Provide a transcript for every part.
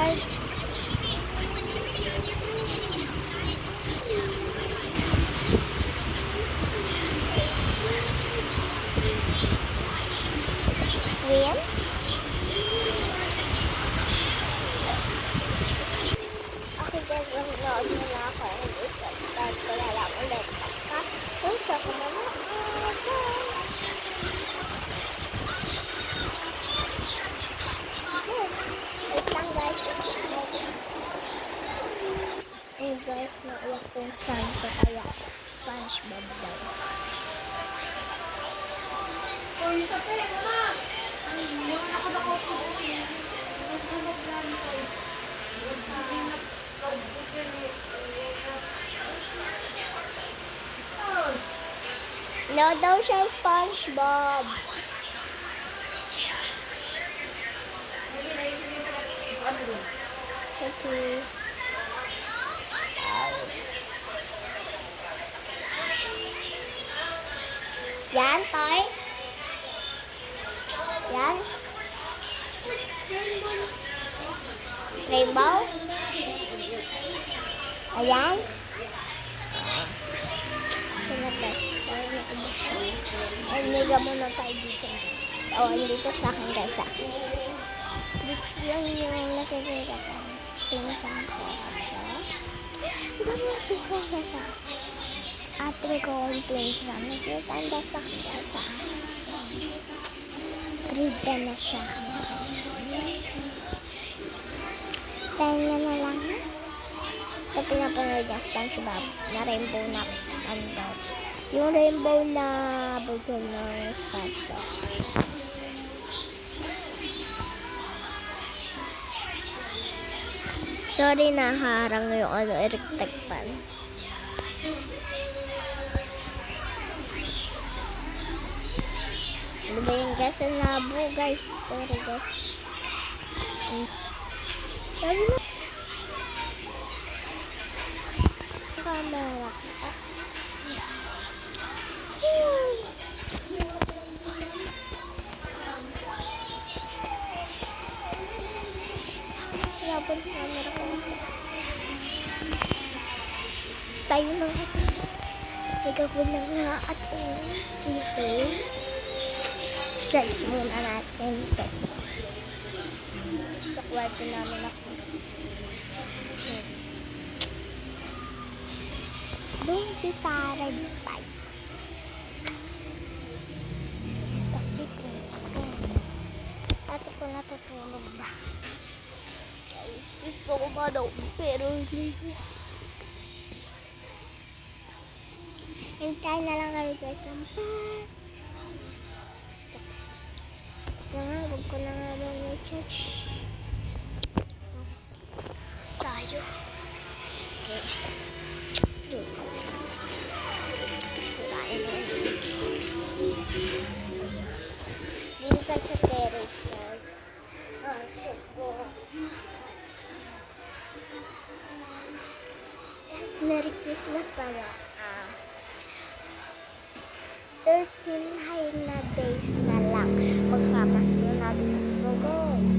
Ay, William? Okay guys, mag-load muna ako and i-subscribe ko na lang ulit. Tapos ako muna. Wait lang guys. Ay guys, naiyak kong fan ko kaya SpongeBob daw. Uy, sa pera na! Ay, yung nakadako po kasi. No daw siya SpongeBob. Okay. Yan, Toy. Yan. Rainbow. Ayan. Pinapes. Ay, mega muna tayo dito, guys. O, dito sa akin, guys, Dito lang yung nakikita sa pinsan ko siya. Ito yung pinsan ko sa ate ko yung pinsan. Tanda sa kasa. Grade 10 na siya. Tayo na lang, ha? Ito pinapanood niya, SpongeBob, na rainbow na ano. Yung rainbow na version ng SpongeBob. Sorry, naharang yung electric fan. Ano ba yung gas na labo, guys? Sorry, guys. Sorry na. Camera. Lapon sa camera ko. Tayo na kasi. Nagkakul na nga at dito. Search muna natin ito. Sa kwarto namin ako. Don't be tired, bye. Kasi pinsan ko. Ate ko natutulog ba? Guys, gusto ko ba daw? Pero hindi. Hintay na lang kayo guys. So nga, huwag ko na nga mga church. Tayo. Okay. sa terrace, guys. Shit po. Guys, Merry Christmas pala. 13 high na days na lang. Magpapasko na dito, guys.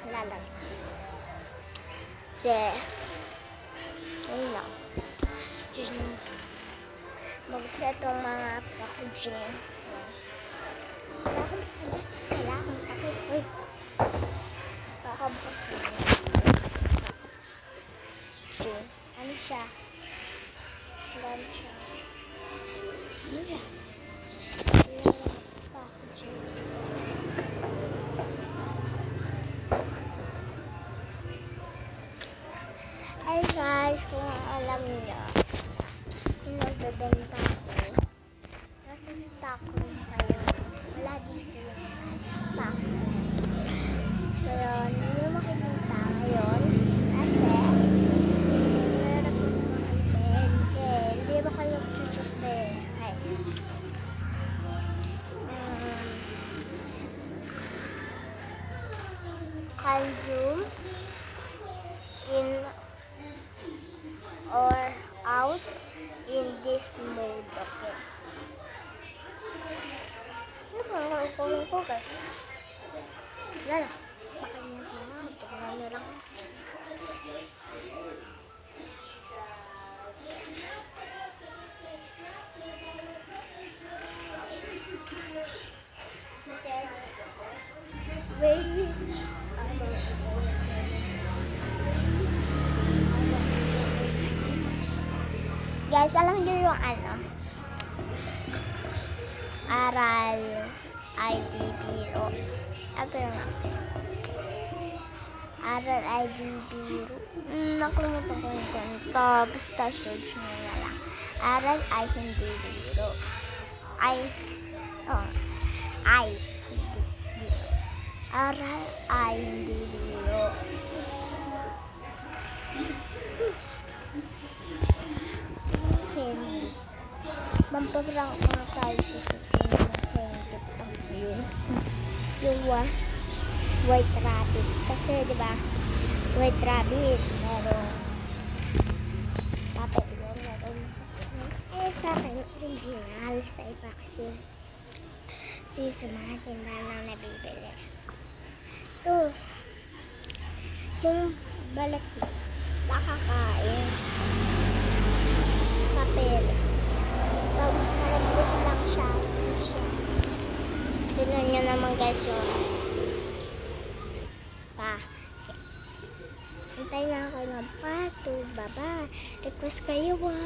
Lalabas. Kasi, yun lang. Mag-set ang mga packaging. Kailangan pakit. Uy. Pakabos na. Ano siya? Ano siya? Ano siya? Packaging. Ay guys, kung alam niyo, nagbebenta ko. Nasa stock room kayo. Wala dito yung stock room. Pero hindi mo makikita ngayon kasi meron po sa mga event. Hindi ba kayo chuchukte? Ay. Can zoom in or out in this mode, okay? Ano ba ang kukulong ko, guys? Wala na. Baka niya na. Tignan nyo lang. Wait. Guys, alam niyo yung ano? Aral ID Biro. Ito yung Aral ID Biro. Nakalimutan ko yung kwento. Basta search nyo na lang. Aral ay hindi biro. Aral ay hindi biro. Hindi. Mampaprank na tayo sa sakin ng friendship ang yung white rabbit. Kasi, di ba, white rabbit, merong papel yun, merong sa akin, original sa iba kasi sa mga tindahan na nabibili. Ito, yung balat nakakain. Papel. Tapos malambot lang siya. Tignan nyo naman guys yun. Hintay na ako ng part 2. Baba. Request kayo ba?